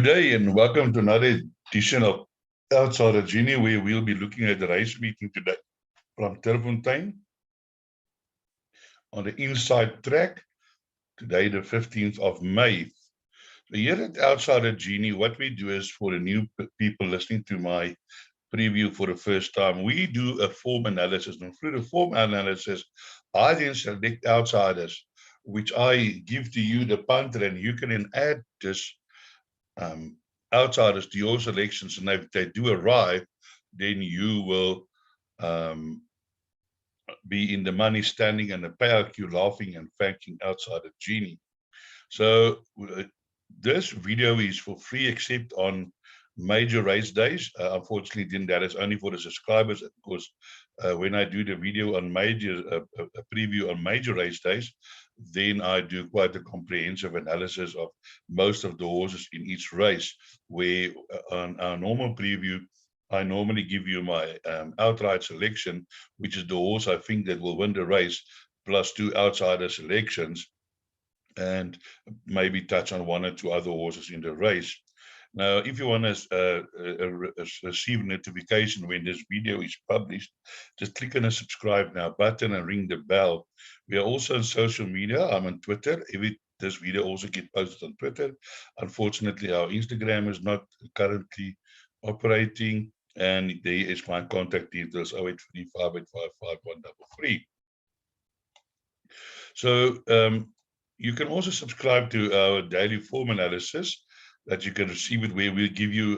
Day and welcome to another edition of Outsider Genie, where we'll be looking at the race meeting today from Terfontein on the inside track, today the 15th of May. So here at Outsider Genie, what we do is for the new people listening to my preview for the first time, we do a form analysis. And through the form analysis, I then select outsiders, which I give to you, the punter, and you can then add this outsiders to your selections, and if they do arrive, then you will be in the money standing and the payout queue laughing and thanking Outsider Genie. So this video is for free except on major race days. Unfortunately, then that is only for the subscribers, because when I do the video on major a preview on major race days, then I do quite a comprehensive analysis of most of the horses in each race, where on our normal preview, I normally give you my outright selection, which is the horse I think that will win the race, plus two outsider selections, and maybe touch on one or two other horses in the race. Now, if you want to receive notification when this video is published, just click on the subscribe now button and ring the bell. We are also on social media. I'm on Twitter. This video also gets posted on Twitter. Unfortunately, our Instagram is not currently operating, and there is my contact details, 0835855133. So you can also subscribe to our daily form analysis that you can receive it, where we'll give you,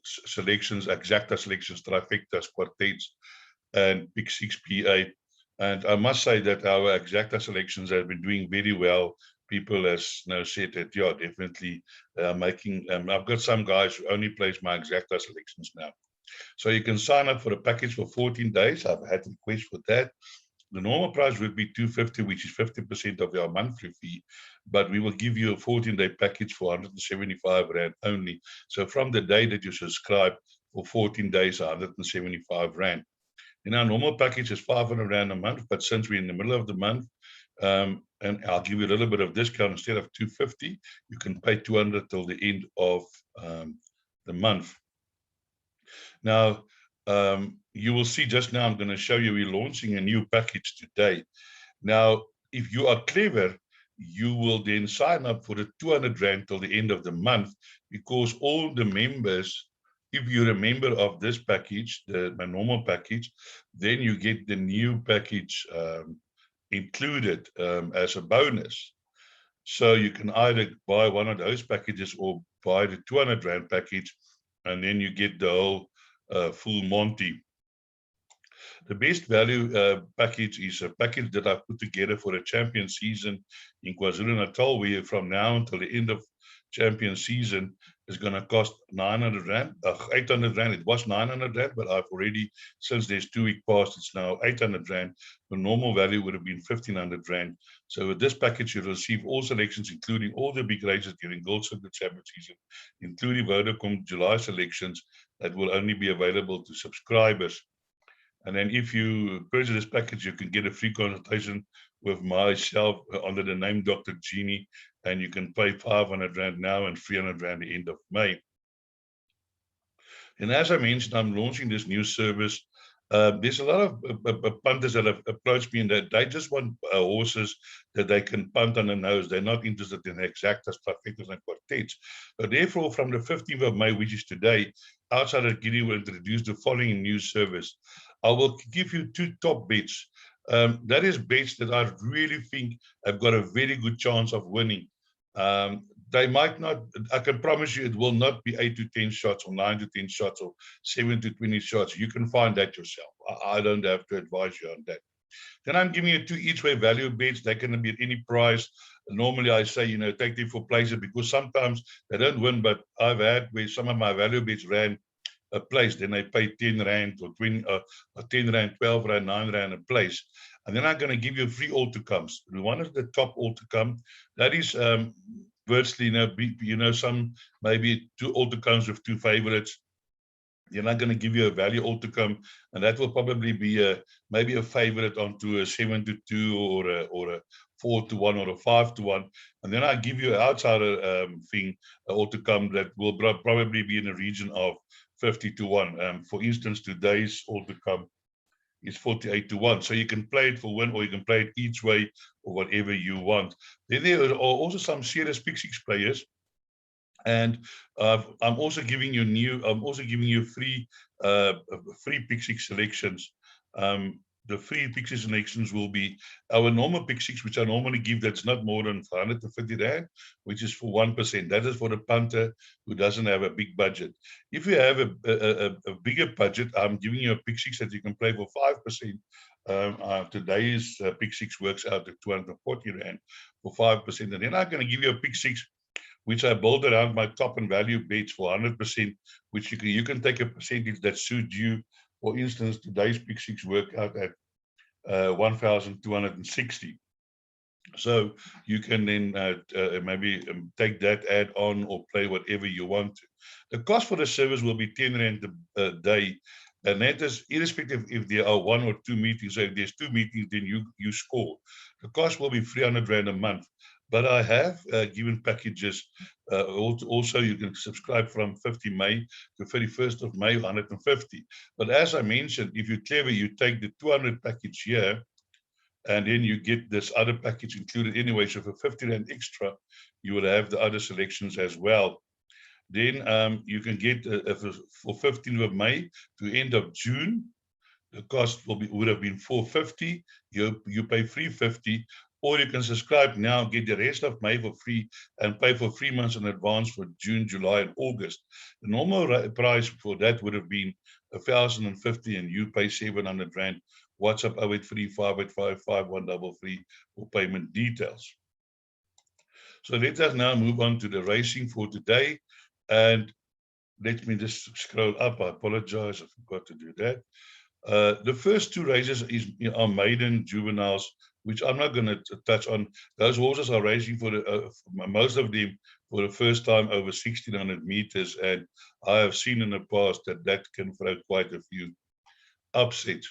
selections, exacta selections, trifectas, quartets, and pick 6 P8. And I must say that our exacta selections have been doing very well. People has now said that, yeah, definitely making. I've got some guys who only place my exacta selections now. So you can sign up for a package for 14 days. I've had requests for that. The normal price would be $250, which is 50% of your monthly fee, but we will give you a 14-day package for 175 Rand only. So from the day that you subscribe for 14 days, 175 Rand. And our normal package is 500 Rand a month, but since we're in the middle of the month, and I'll give you a little bit of discount, instead of 250, you can pay 200 till the end of the month. Now, you will see just now, I'm going to show you, we're launching a new package today. Now, if you are clever, you will then sign up for the 200 Rand till the end of the month, because all the members, if you're a member of this package, my normal package, then you get the new package included as a bonus. So you can either buy one of those packages or buy the 200 Rand package, and then you get the whole full Monty. The best value package is a package that I've put together for a champion season in KwaZulu-Natal, where from now until the end of champion season is going to cost 900 Rand, 800 Rand. It was 900 Rand, but I've already, since there's 2 week past, it's now 800 Rand. The normal value would have been 1,500 Rand. So with this package, you'll receive all selections, including all the big races during Gold Circuit Champion season, including Vodacom July selections that will only be available to subscribers. And then if you purchase this package, you can get a free consultation with myself under the name Dr. Genie, and you can pay 500 Rand now and 300 Rand at the end of May. And as I mentioned, I'm launching this new service. There's a lot of punters that have approached me, and that they just want horses that they can punt on the nose. They're not interested in exactas, trifectas, and quartets. So therefore, from the 15th of May, which is today, Outsider Genie will introduce the following new service. I will give you 2 top bets. That is bets that I really think have got a very good chance of winning. They might not, I can promise you it will not be 8 to 10 shots or 9 to 10 shots or 7 to 20 shots. You can find that yourself. I don't have to advise you on that. Then I'm giving you 2 each way value bets. They can be at any price. Normally I say, take them for places, because sometimes they don't win, but I've had where some of my value bets ran a place, then they pay 10 Rand or 20, or 10 Rand, 12 Rand, 9 Rand a place. And then I'm going to give you 3 all to comes. One is the top all to come. That is virtually, some maybe 2 all to comes with 2 favorites. Then I'm going to give you a value all to come, and that will probably be maybe a favorite onto a 7-2 or a 4-1 or a 5-1, and then I give you an outsider thing all to come that will probably be in the region of 50-1. For instance, today's all to come is 48-1. So you can play it for win, or you can play it each way, or whatever you want. Then there are also some serious pick six players. And I'm also giving you free pick six selections. The free pick six selections will be our normal pick six, which I normally give. That's not more than 150 rand, which is for 1%. That is for the punter who doesn't have a big budget. If you have a bigger budget, I'm giving you a pick six that you can play for 5%. Today's pick six works out at 240 rand for 5%, and then I'm going to give you a pick six which I build around my top and value bets for 100%, which you can take a percentage that suits you. For instance, today's pick six work out at 1,260. So you can then maybe take that, add on, or play whatever you want to. The cost for the service will be 10 rand a day, and that is irrespective if there are 1 or 2 meetings. So if there's 2 meetings, then you score. The cost will be 300 rand a month. But I have given packages. Also, you can subscribe from 50 May to 31st of May, 150. But as I mentioned, if you're clever, you take the 200 package here, and then you get this other package included anyway. So for 50 rand extra, you will have the other selections as well. Then you can get for 15th of May to end of June. The cost would have been 450. You pay 350. Or you can subscribe now, get the rest of May for free, and pay for 3 months in advance for June, July, and August. The normal price for that would have been 1,050, and you pay 700 rand. WhatsApp 0835855133 for payment details. So let us now move on to the racing for today. And let me just scroll up. I apologize, I forgot to do that. The first 2 races are maiden juveniles, which I'm not going to touch on. Those horses are racing for most of them for the first time over 1,600 meters, and I have seen in the past that can throw quite a few upsets.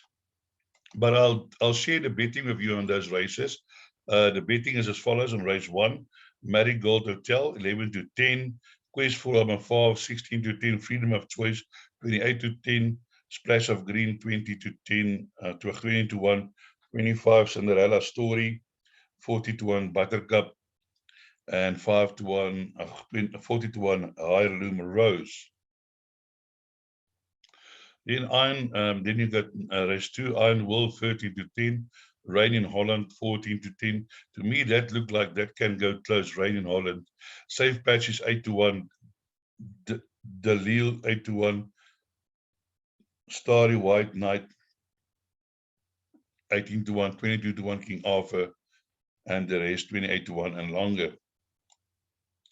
But I'll share the betting with you on those races. The betting is as follows: on race 1, Marigold Hotel 11-10, Quest for Amafar 16-10, Freedom of Choice 28-10, Splash of Green 20-10, 20-1. 25 Cinderella Story, 40-1 Buttercup, and 5-1, 40-1 Heirloom Rose. Then then you got race 2, Iron Will 13-10, Rain in Holland 14-10. To me, that looked like that can go close. Rain in Holland. Safe Patches 8-1, Dalil 8-1, Starry White Knight 18-1, 22-1 King Arthur, and the rest 28-1 and longer.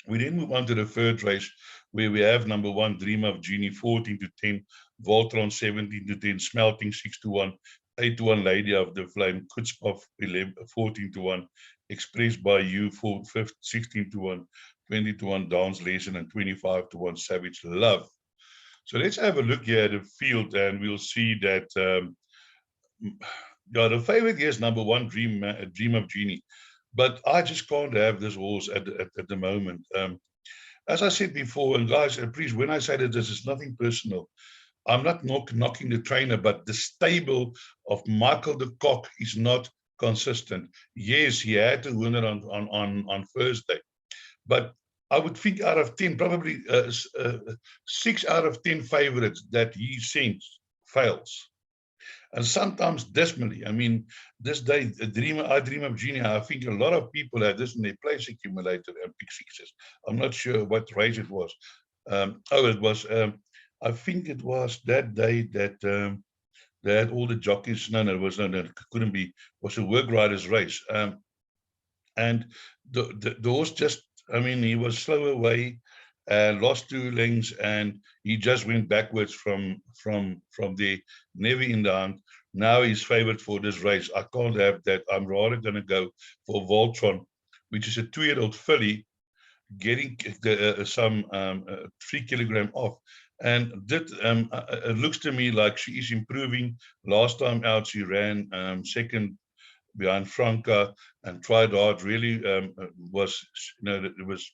We then move on to the third race, where we have number 1, Dream of Genie 14-10, Voltron 17-10, Smelting 6-1, 8-1 Lady of the Flame, Kutzpov 14-1, Express by You 16-1, 20-1 Dance Lesson, and 25-1 Savage Love. So let's have a look here at the field, and we'll see that the favorite here is number 1, Dream of Genie. But I just can't have this horse at the moment. As I said before, and guys, please, when I say that this is nothing personal, I'm not knocking the trainer, but the stable of Michael de Kock is not consistent. Yes, he had to win it on Thursday, but I would think out of 10, probably 6 out of 10 favorites that he sends fails. And sometimes dismally. I mean, this day, I Dream of Genie, I think a lot of people had this in their place accumulator and pick sixes. I'm not sure what race it was. It was, I think it was that day that they had all the jockeys. No, it couldn't be. It was a work riders race. And the horse just, I mean, he was slow away, lost 2 lengths, and he just went backwards from there, never in the hunt. Now he's favored for this race. I can't have that. I'm rather going to go for Voltron, which is a 2-year-old filly, getting some 3 kilogram off. And that it looks to me like she is improving. Last time out, she ran second behind Franca and tried hard. Really was, it was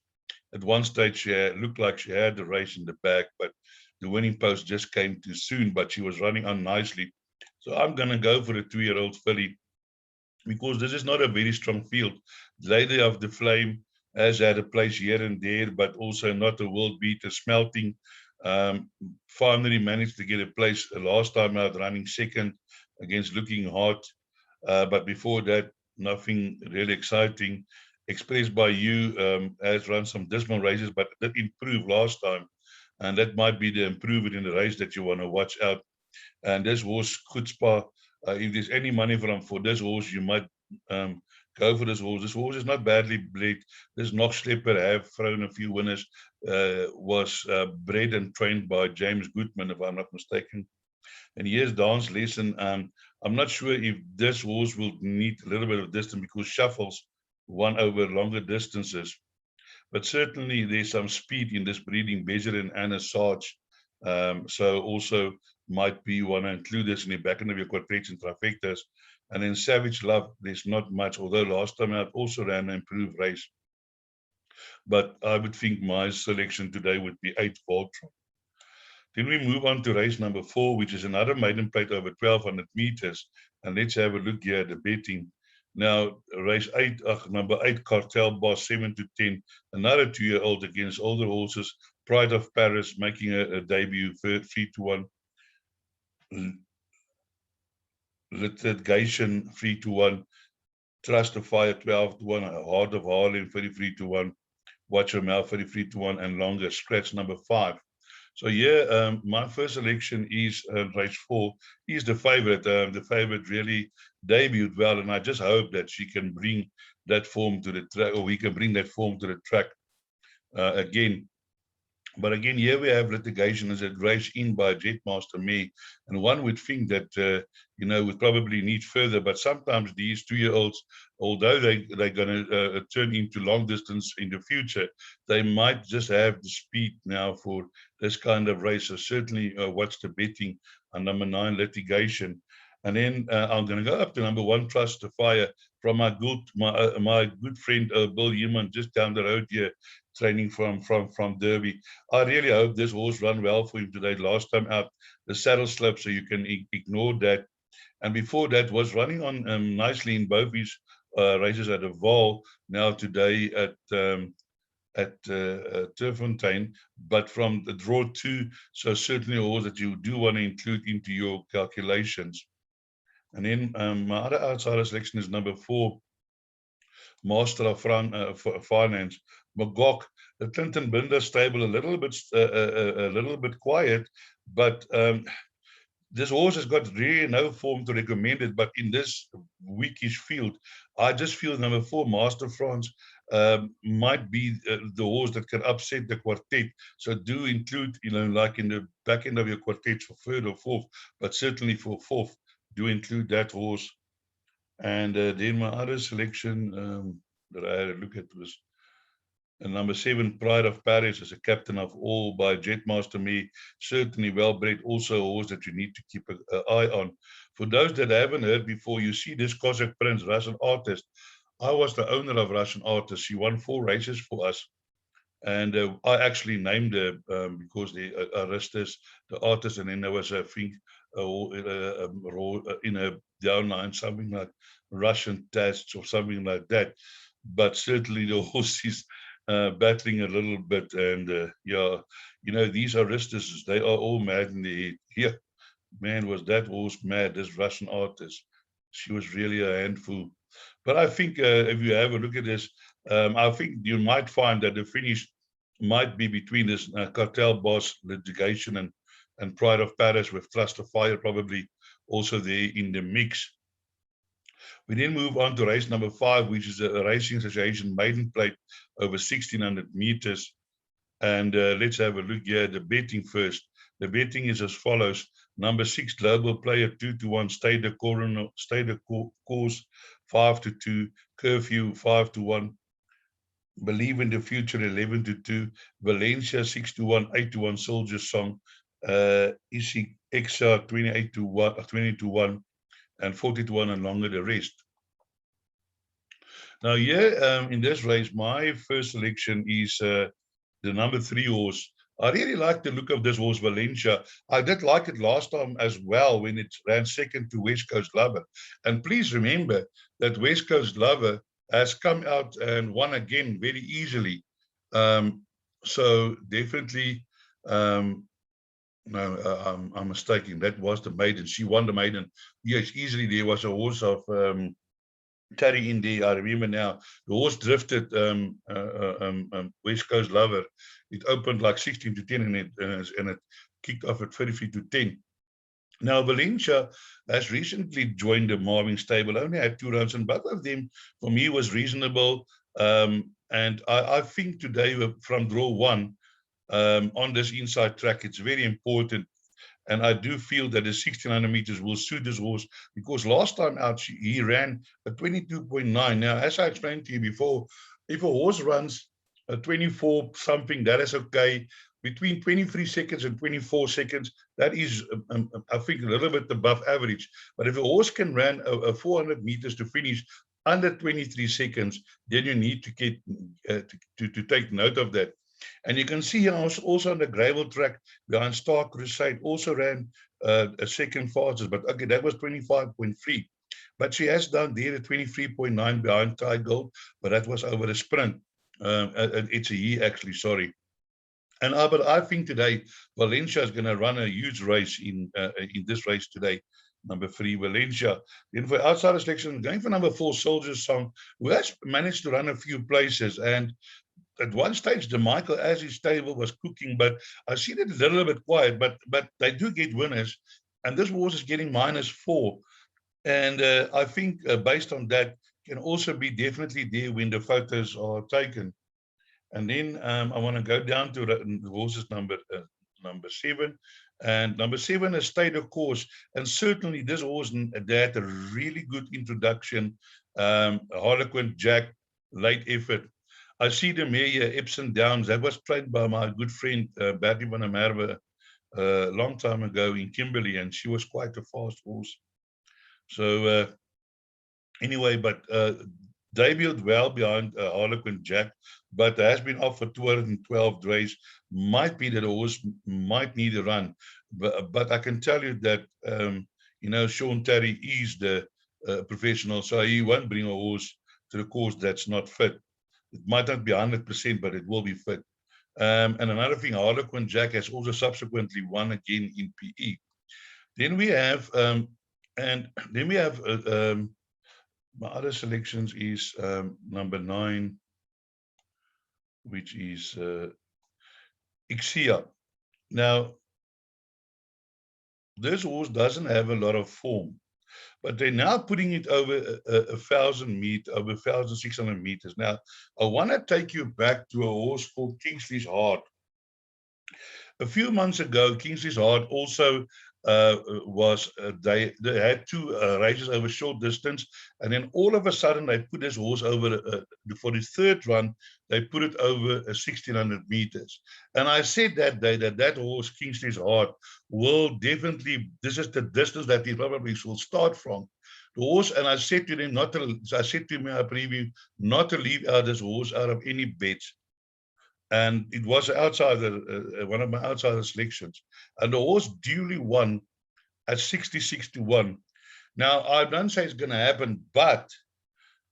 at one stage she looked like she had the race in the bag, but the winning post just came too soon. But she was running on nicely. So I'm going to go for the 2-year-old filly, because this is not a very strong field. Lady of the Flame has had a place here and there, but also not a world beater. Smelting finally managed to get a place last time out, running second against Looking Hot. But before that, nothing really exciting. Expressed by You has run some dismal races, but did improve last time. And that might be the improvement in the race that you want to watch out. And this horse, Chutzpah, if there's any money for this horse, you might go for this horse. This horse is not badly bred. This Nachtschlepper have thrown a few winners, was bred and trained by James Goodman, if I'm not mistaken. And here's Dance Lesson. I'm not sure if this horse will need a little bit of distance, because Shuffles won over longer distances. But certainly there's some speed in this breeding, Bezier and Anna Sarge. So also might be you want to include this in the back end of your quartets and trifectas. And then Savage Love, there's not much, although last time out also ran an improved race. But I would think my selection today would be 8 Voltron. Then we move on to race number 4, which is another maiden plate over 1,200 meters. And let's have a look here at the betting. Now, race 8, number 8, Cartel Boss, 7 to 10. Another 2-year-old against older horses. Pride of Paris making a debut, 3 to 1. Litigation, 3 to 1. Trust of Fire, 12 to 1. Heart of Harlem, 33 to 1. Watch Your Mouth, 33 to 1. And Longer Scratch, number 5. So yeah, my first selection is race 4. He's the favorite. The favorite really debuted well, and I just hope that she can bring that form to the track, or we can bring that form to the track again. But again, here we have Litigation as a race in by Jetmaster Me, and one would think that would probably need further. But sometimes these 2-year-olds, although they're going to turn into long distance in the future, they might just have the speed now for this kind of race. So certainly watch the betting on number 9, Litigation. And then I'm going to go up to number 1, Trust the Fire, from my good friend Bill Human, just down the road here, training from Derby. I really hope this horse run well for him today. Last time out, the saddle slip, so you can ignore that. And before that, was running on nicely in both his races at the Val. Now today at Turffontein, but from the draw 2, so certainly a horse that you do want to include into your calculations. And then my other outsider selection is number 4, Master of Finance, Magog. The Clinton Binder stable a little bit quiet, but this horse has got really no form to recommend it. But in this weakish field, I just feel number 4, Master France, might be the horse that can upset the quartet. So do include, like in the back end of your quartet for 3rd or 4th, but certainly for 4th, do include that horse. And then my other selection that I had a look at was number 7, Pride of Paris, as a captain of all by Jetmaster Me. Certainly well-bred, also a horse that you need to keep an eye on. For those that haven't heard before, you see this Cossack Prince, Russian Artist. I was the owner of Russian Artist. She won 4 races for us. And I actually named her because the Aristus, the artist, and then there was, I think, in a downline, something like Russian tests or something like that. But certainly the horse is battling a little bit. And these Aristus, they are all mad in the head. Yeah, man, was that horse mad, this Russian Artist. She was really a handful. But I think if you have a look at this, I think you might find that the finish might be between this Cartel Boss, Litigation, and Pride of Paris, with Trust of Fire probably also there in the mix. We then move on to race number 5, which is a Racing Association maiden plate over 1,600 meters. And let's have a look here at the betting first. The betting is as follows. Number 6, Global Player, 2 to 1. Stay the course, 5 to 2. Curfew, 5 to 1. Believe in the Future 11-2, Valencia 6-1, 8-1, Soldier Song, XR 28-1, 20-1, and 40-1, and longer the rest. Now, here in this race, my first selection is the number 3 horse. I really like the look of this horse, Valencia. I did like it last time as well when it ran second to West Coast Lover. And please remember that West Coast Lover has come out and won again very easily. So definitely, no, I'm mistaken. That was the maiden. She won the maiden. Yes, easily. There was a horse of Terry in there. I remember now. The horse drifted West Coast Lover. It opened like 16-10 and it kicked off at 33-10. Now, Valencia has recently joined the Marvin stable, only had 2 runs, and both of them, for me, was reasonable. And I think today, from draw 1, on this inside track, it's very important. And I do feel that the 1600 meters will suit this horse, because last time out, he ran a 22.9. Now, as I explained to you before, if a horse runs a 24 something, that is okay. Between 23 seconds and 24 seconds, that is, I think, a little bit above average. But if a horse can run a 400 meters to finish under 23 seconds, then you need to get to take note of that. And you can see here also on the gravel track behind Star Crusade also ran a second fastest, but okay, that was 25.3. But she has done there a 23.9 behind Ty Gold, but that was over a sprint. It's a year actually, sorry. And but I think today Valencia is going to run a huge race in this race today. Number 3, Valencia. Then for outsider selection, going for number 4, Soldier Song, who has managed to run a few places. And at one stage, the Michael as his stable was cooking, but I see that it's a little bit quiet, but they do get winners. And this horse is getting -4. And I think based on that, can also be definitely there when the photos are taken. And then I want to go down to the horses number 7. And number 7 has stayed a course. And certainly this horse had a really good introduction. Harlequin Jack, late effort. I see the mare here, Epsom Downs. That was trained by my good friend Bertie van der Merwe a long time ago in Kimberley, and she was quite a fast horse. So anyway, but debuted well behind Harlequin Jack, but has been off for 212 days. Might be that the horse might need a run, but I can tell you that Sean Terry is the professional, so he won't bring a horse to the course that's not fit. It might not be 100%, but it will be fit. And another thing, Harlequin Jack has also subsequently won again in PE. Then we have, my other selections is number 9, which is Ixia. Now, this horse doesn't have a lot of form, but they're now putting it over 1,000 meters, over 1,600 meters. Now, I want to take you back to a horse called Kingsley's Heart. A few months ago, Kingsley's Heart also they had 2 races over short distance, and then all of a sudden they put this horse over for the 3rd run. They put it over 1,600 meters, and I said that day that horse, Kingsley's Heart, will definitely. This is the distance that he probably will start from. The horse, and I said to them I said to my preview not to leave out this horse out of any bets. And it was outsider, one of my outsider selections. And the horse duly won at 66-1. Now, I don't say it's going to happen, but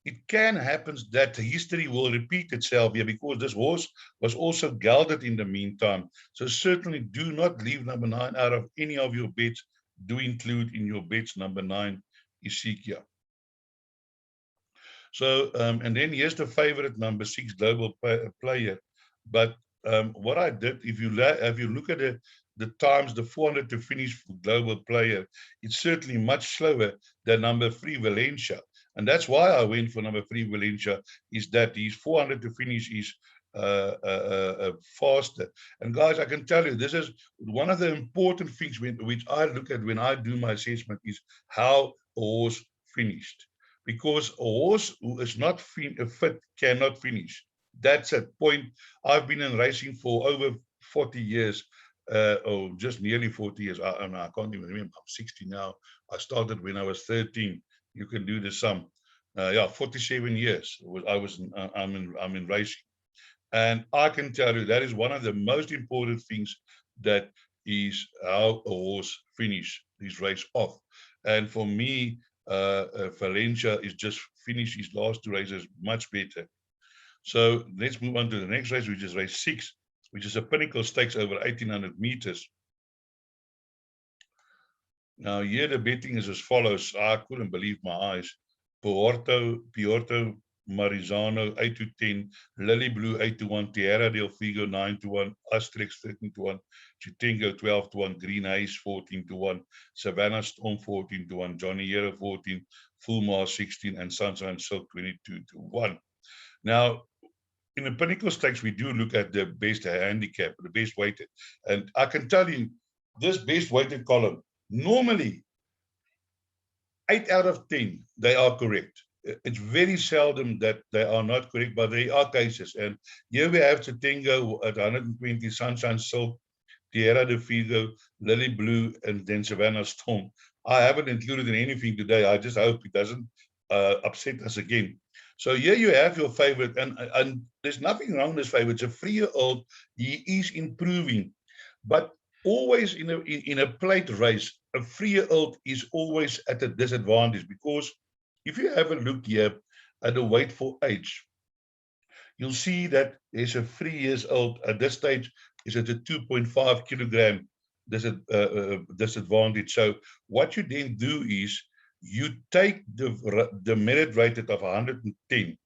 it can happen that history will repeat itself here, because this horse was also gelded in the meantime. So certainly do not leave number 9 out of any of your bets. Do include in your bets number 9, Isikia. So, and then here's the favorite, number 6, Global Player. But what I did, if you look at the times, the 400 to finish for Global Player, it's certainly much slower than number 3, Valencia. And that's why I went for number 3, Valencia, is that his 400 to finish is faster. And guys, I can tell you, this is one of the important things which I look at when I do my assessment, is how a horse finished. Because a horse who is not fit cannot finish. That's a point. I've been in racing for over 40 years, or just nearly 40 years. I can't even remember. I'm 60 now. I started when I was 13. You can do the sum. Yeah, 47 years. I'm in racing, and I can tell you that is one of the most important things, that is how a horse finish his race off. And for me, Valencia is just finished his last 2 races much better. So let's move on to the next race, which is race 6, which is a pinnacle stakes over 1800 meters. Now here the betting is as follows. I couldn't believe my eyes. Piorto Marizano 8-10, Lily Blue 8-1, Tierra del Figo 9-1, Asterix 13-1, Chitengo 12-1, Green Haze 14-1, Savannah Storm 14-1, Johnny Hero 14, Full Mars 16, and Sunshine Silk 22-1. Now, in the pinnacle stakes, we do look at the best handicap, the best weighted. And I can tell you, this best weighted column, normally 8 out of 10, they are correct. It's very seldom that they are not correct, but there are cases. And here we have Chitengo at 120, Sunshine Silk, Tierra del Figo, Lily Blue, and then Savannah Storm. I haven't included in anything today. I just hope it doesn't upset us again. So here you have your favorite, and there's nothing wrong with this favorite. It's a 3-year-old. He is improving, but always in a plate race, a 3-year-old is always at a disadvantage, because if you have a look here at the weight for age, you'll see that there's a 3 years old at this stage is at a 2.5 kilogram disadvantage. So what you then do is you take the merit rated of 110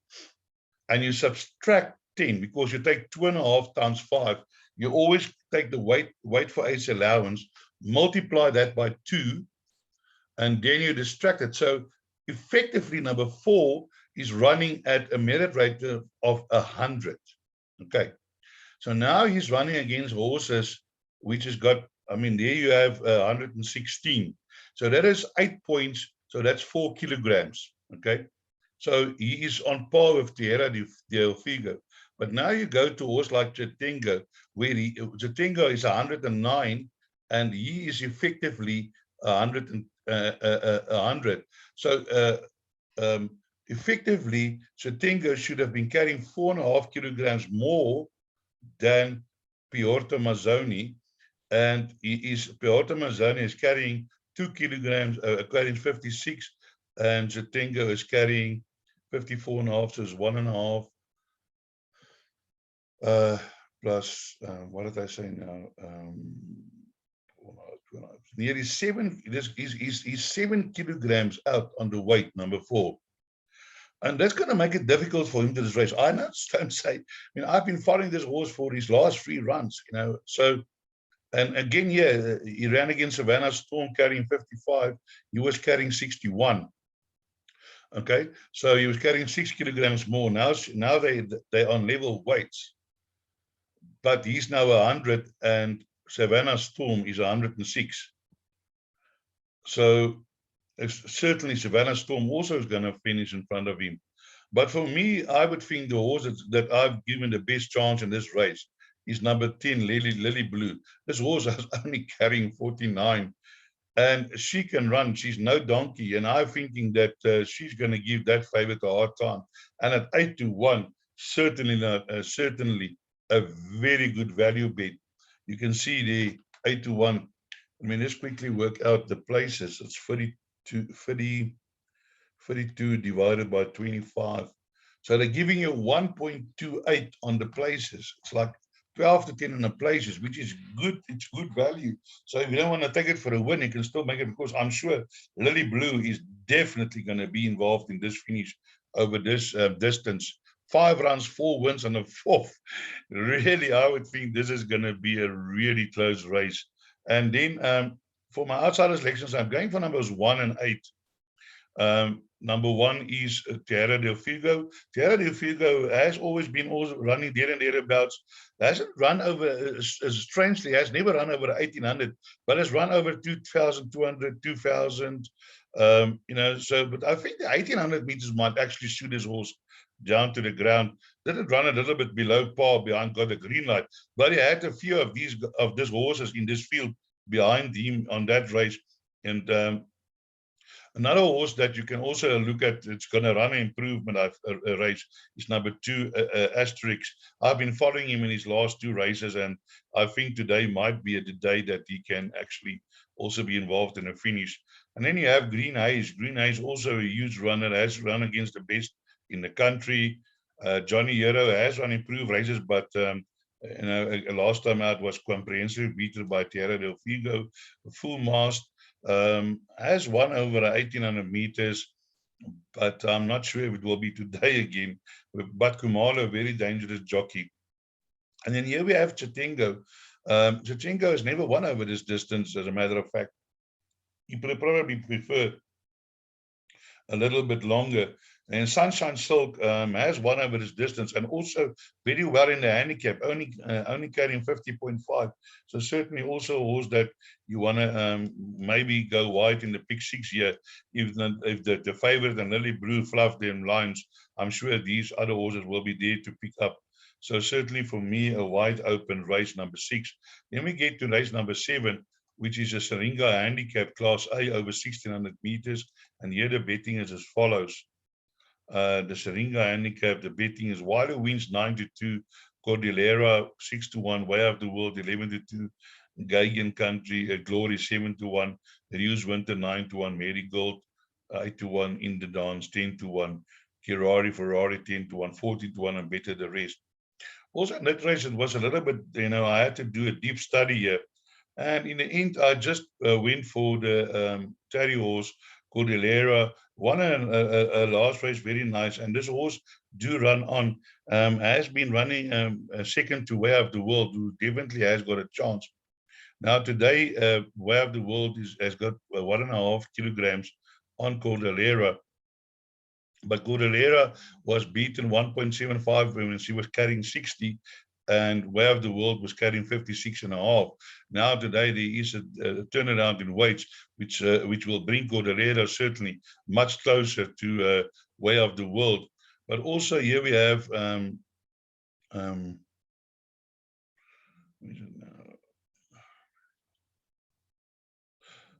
and you subtract 10, because you take 2.5 times 5. You always take the weight for age allowance, multiply that by 2, and then you distract it. So effectively, number 4 is running at a merit rate of 100. Okay. So now he's running against horses which has got, I mean, there you have 116. So that is 8 points. So that's 4 kilograms. Okay. So he is on par with Tierra del Figo. But now you go to a horse like Chitengo, where Chitengo is 109, and he is effectively 100. So effectively, Chitengo should have been carrying 4.5 kilograms more than Piorto Mazzoni, and Piorto Mazzoni is carrying 2 kilograms, carrying 56, and Chitengo is carrying 54.5, so it's 1.5 plus what did I say now? Nearly 7. He's 7 kilograms out on the weight, number 4. And that's going to make it difficult for him to this race. I don't say, I mean, I've been following this horse for his last 3 runs, you know. So, and again, yeah, he ran against Savannah Storm carrying 55. He was carrying 61. Okay, so he was carrying 6 kilograms more. Now they're on level weights, but he's now 100, and Savannah Storm is 106. So certainly Savannah Storm also is going to finish in front of him. But for me, I would think the horse that I've given the best chance in this race is number 10, Lily Blue. This horse is only carrying 49, and she can run. She's no donkey, and I'm thinking that she's going to give that favorite a hard time. And at 8-1, certainly a very good value bet. You can see the 8-1. I mean, let's quickly work out the places. It's 32 divided by 25. So they're giving you 1.28 on the places. It's like 12 to 10 on the places, which is good. It's good value. So if you don't want to take it for a win, you can still make it, because I'm sure Lily Blue is definitely going to be involved in this finish over this distance. 5 runs, 4 wins, and a 4th. Really, I would think this is going to be a really close race. And then for my outsider selections, I'm going for numbers 1 and 8. Number 1 is Tierra del Fuego. Tierra del Fuego has always been also running there and thereabouts. Hasn't run over, strangely, has never run over 1800, but has run over 2200, 2000. But I think the 1800 meters might actually shoot his horse down to the ground. Didn't run a little bit below par behind, got a green light, but he had a few of these horses in this field behind him on that race. And another horse that you can also look at, it's going to run an improvement race, is number 2, Asterix. I've been following him in his last 2 races, and I think today might be the day that he can actually also be involved in a finish. And then you have Green Haze. Green Haze, also a huge runner, has run against the best in the country. Johnny Hero has run improved races, but last time out was comprehensive, beaten by Tierra del Fuego, full mast. Has won over 1800 meters, but I'm not sure if it will be today again. But Kumalo, a very dangerous jockey. And then here we have Chatengo. Chatengo has never won over this distance, as a matter of fact. He probably prefer a little bit longer. And Sunshine Silk has won over this distance, and also very well in the handicap, only carrying 50.5. So certainly also a horse that you want to maybe go wide in the pick 6 here. If the favorite and Lily Brew fluff them lines, I'm sure these other horses will be there to pick up. So certainly for me, a wide open race number 6. Then we get to race number 7, which is a Syringa handicap class A over 1600 meters. And here the betting is as follows. The Syringa handicap, the betting is Wiley Wins 9-2, Cordillera 6-1, Way of the World 11-2, Geigen Country, Glory 7-1, Rios Winter 9-1, Marigold 8-1, In the Dance 10-1, Ferrari 10-1, 14-1, and better the rest. Also in that race, it was a little bit, I had to do a deep study here. And in the end, I just went for the Terry horse, Cordillera, won a last race, very nice. And this horse do run on, has been running second to Way of the World, who definitely has got a chance. Now today, Way of the World has got 1.5 kilograms on Cordillera. But Cordillera was beaten 1.75 when she was carrying 60. And Way of the World was carrying 56.5. Now today there is a turnaround in weights, which will bring Cordillera certainly much closer to Way of the World. But also here we have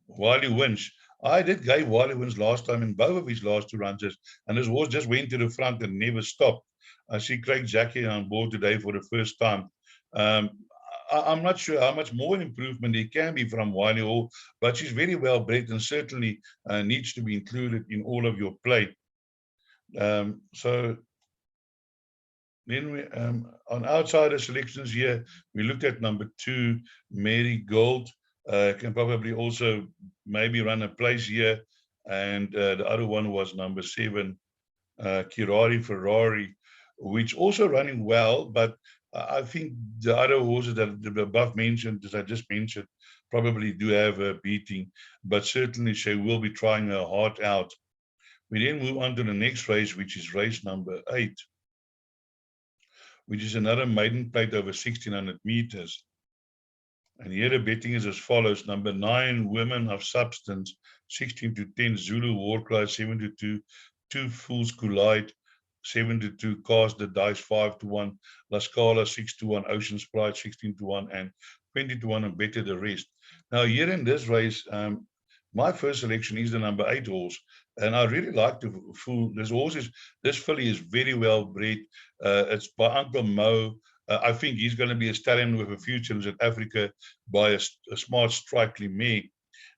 Wiley Wins. I did gave Wiley Wins last time in both of his last 2 runs, and his horse just went to the front and never stopped. I see Craig Jackie on board today for the first time. I'm not sure how much more improvement there can be from Wiley Hall, but she's very well bred and certainly needs to be included in all of your play. So then we, on outsider selections here, we looked at number 2, Mary Gold. Can probably also maybe run a place here. And the other one was number 7, Kirari Ferrari, which also running well, but I think the other horses that the above mentioned, as I just mentioned, probably do have a beating, but certainly she will be trying her heart out. We then move on to the next race, which is race number 8, which is another maiden plate over 1600 meters. And here the betting is as follows. Number 9, Women of Substance, 16-10, Zulu Warcry, 7-2, Two Fools Collide, 7-2, Cast the Dice, 5-1, La Scala, 6-1, Ocean Sprite, 16-1, and 20-1, and better the rest. Now, here in this race, my first selection is the number 8 horse, and I really like the fool. This filly is very well bred. It's by Uncle Mo. I think he's going to be a stallion with a future in South Africa by a smart, strikely mare.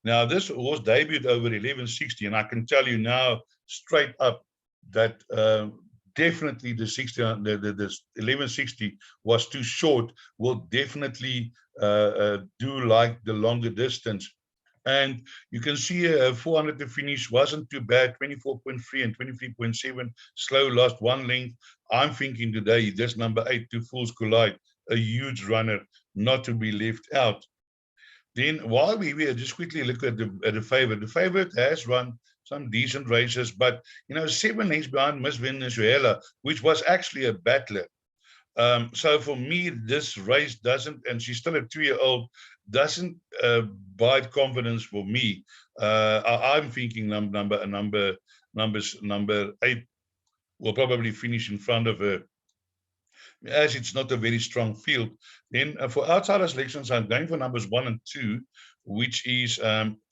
Now, this horse debuted over 1160, and I can tell you now straight up that definitely the 1160 was too short. Will definitely do like the longer distance. And you can see 400 to finish wasn't too bad, 24.3 and 23.7, slow, lost 1 length. I'm thinking today, this number 8, Two Fools Collide, a huge runner, not to be left out. Then while we just quickly look at the favorite has run some decent races, but 7 lengths behind Miss Venezuela, which was actually a battler. So for me, this race doesn't, and she's still a 2-year-old, doesn't bide confidence for me. I'm thinking number 8 will probably finish in front of her, as it's not a very strong field. Then for outsider selections, I'm going for numbers 1 and 2, which is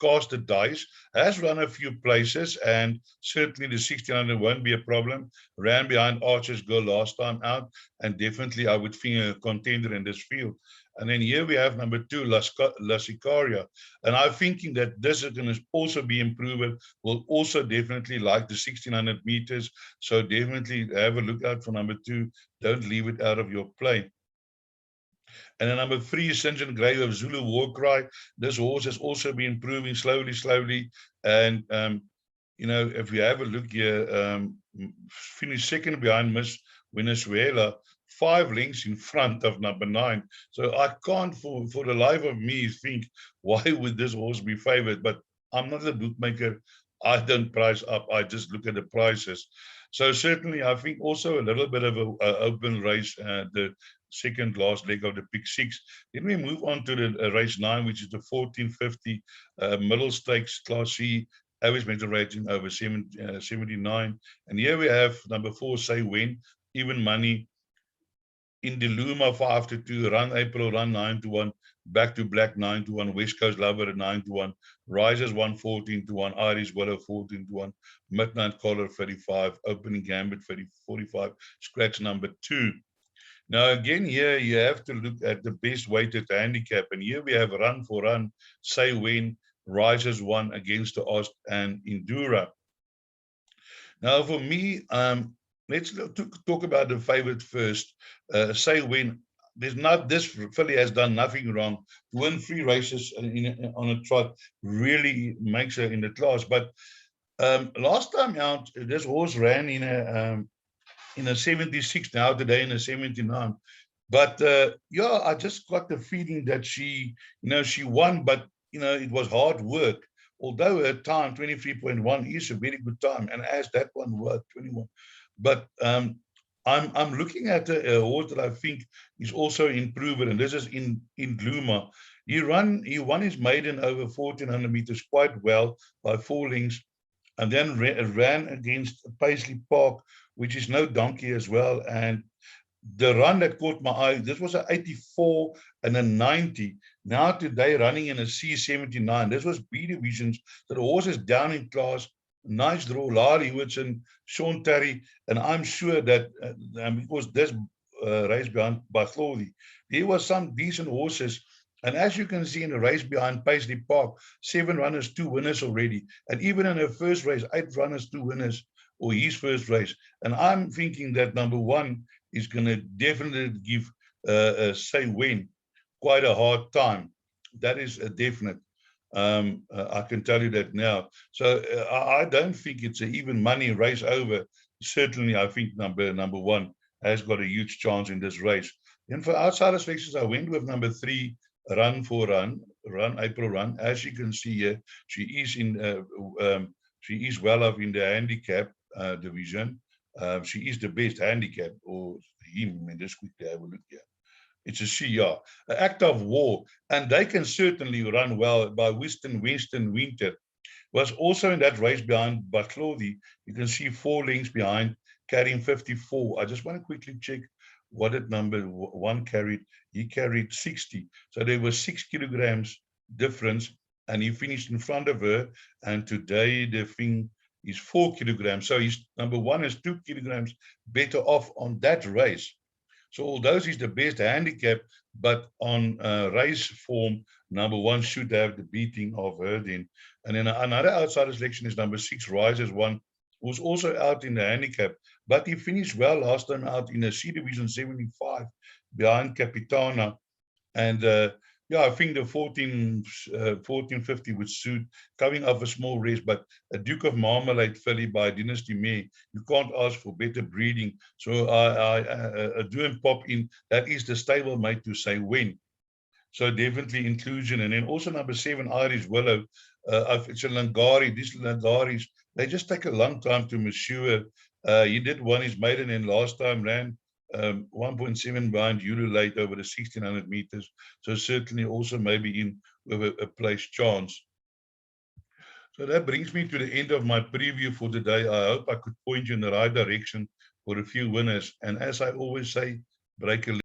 Cast the Dice. Has run a few places, and certainly the 1600 won't be a problem. Ran behind Archer's Girl last time out, and definitely I would think a contender in this field. And then here we have number 2, La Sicaria. And I'm thinking that this is going to also be improved. Will also definitely like the 1600 meters. So definitely have a look out for number 2. Don't leave it out of your play. And then number 3 is St. John Grey of Zulu War Cry. This horse has also been improving slowly. And, if you have a look here, finished second behind Miss Venezuela, 5 lengths in front of number 9. So I can't for the life of me think, why would this horse be favored? But I'm not a bookmaker. I don't price up. I just look at the prices. So certainly, I think also a little bit of an open race, the second last leg of the pick 6. Then we move on to the race 9, which is the 1450 middle stakes Class C, average mental rating over 79. And here we have number 4, Say When, even money. In the Luma 5-2, Run April, Run 9-1, Back to Black 9-1, West Coast Lover at 9-1, Rises 114-1, Irish Willow 14-1, Midnight Collar 35, Opening Gambit 45, Scratch number 2. Now again here you have to look at the best weighted handicap, and here we have Run for Run, Say When, Rises 1 Against the Odds, and Endura. Now for me, let's talk about the favorite first. Say When. This filly has done nothing wrong. To win 3 races on a trot really makes her in the class. But last time out, this horse ran in a 76. Now today in a 79. But yeah, I just got the feeling that she won, but it was hard work. Although her time 23.1 is a very good time, and as that one was 21. But I'm looking at a horse that I think is also improved, and this is in Luma. He won his maiden over 1400 meters quite well by 4 lengths, and then ran against Paisley Park, which is no donkey as well. And the run that caught my eye, this was an 84 and a 90. Now today running in a C79. This was B divisions. So the horse is down in class. Nice draw, Larry Woodson, Sean Terry, and I'm sure that because this race behind Bathlodi, there was some decent horses. And as you can see in the race behind Paisley Park, 7 runners, 2 winners already. And even in her first race, 8 runners, 2 winners, or his first race. And I'm thinking that number 1 is going to definitely give Say When quite a hard time. That is a definite. I can tell you that now. So I don't think it's an even money race over. Certainly, I think number 1 has got a huge chance in this race. Then for outsider selections, I went with number 3, Run for Run, April Run. As you can see here, she is well up in the handicap division. She is the best handicap, or him. I mean, just quickly have a look here. It's a CR, an act of war, and they can certainly run well. By Winston Winter was also in that race behind Bathlodi. You can see 4 lengths behind, carrying 54. I just want to quickly check what that number 1 carried. He carried 60, so there was 6 kilograms difference, and he finished in front of her. And today the thing is 4 kilograms, so he's number 1 is 2 kilograms better off on that race. So although he's the best handicap, but on race form, number 1 should have the beating of her then. And then another outsider selection is number 6, Rises 1, who's also out in the handicap, but he finished well last time out in a C division 75 behind Capitana. And yeah, I think the 1450 would suit, coming off a small race, but a Duke of Marmalade filly by Dynasty Mare, you can't ask for better breeding. So I do and pop in. That is the stable mate to Say When. So definitely inclusion. And then also number 7, Irish Willow. It's a Langari. These Langaris, they just take a long time to mature. He did one his maiden and last time ran 1.7 behind Euro late over the 1600 meters. So certainly also maybe in with a place chance. So that brings me to the end of my preview for today. I hope I could point you in the right direction for a few winners. And as I always say, break a